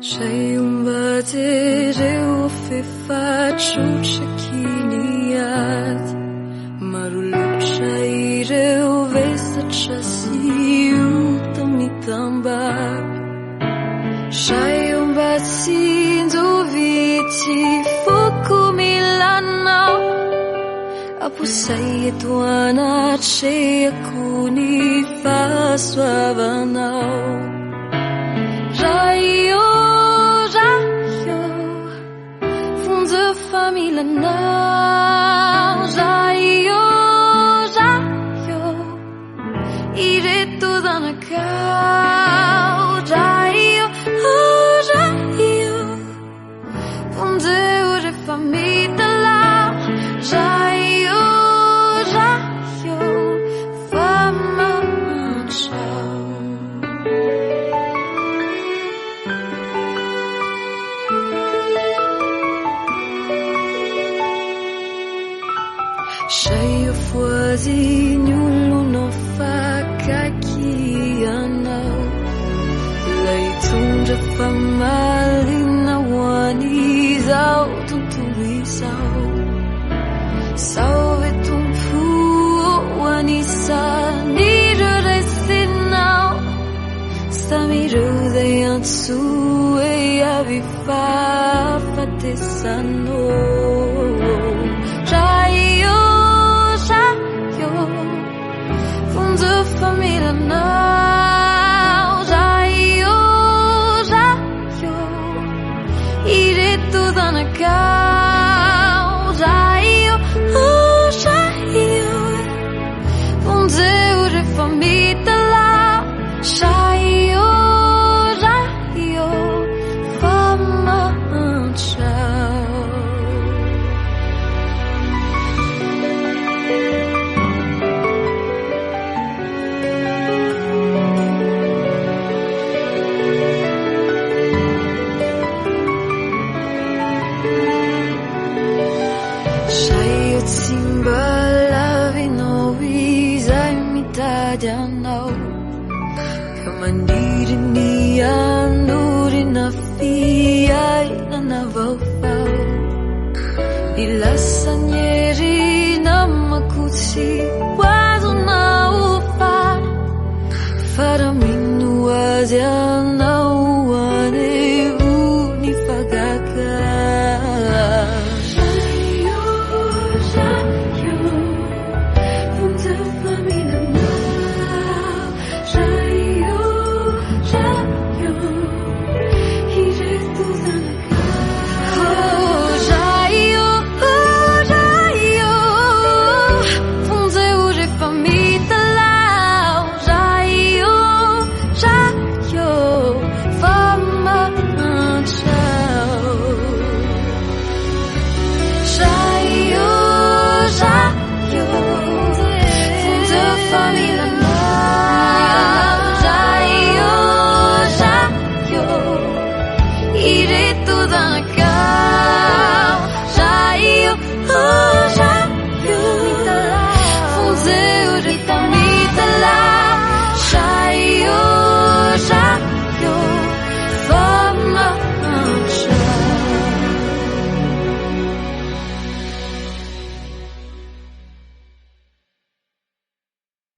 Saiumbatereu fefatrotrakiniat Marolotra ireo vesatra sy ota mitambara Saiumbatsinjovity foko milanao Aposay eto anatrehako ny fahasoavanao Milanao, Jaio, ireto danakau, Jaio, Fundeu famita lá, Jaio, fama tchau. Cheio fuazinho no fakakianau Leitunda famalina wanizau tuntuisau Salve tumpu wanisa niresinau Stamiru de ansu e avifa fatesano Família não, Jaio, irei tudo na cal, Jaio, Fundeu família lá, Jaio, fama tchau. Danau Kamandiri ni anduri na fiai na navau Ilasanyeri na makuti Wadu na upa Faraminu azia na uane uni fagaka Família não, Jaio, irei tudo na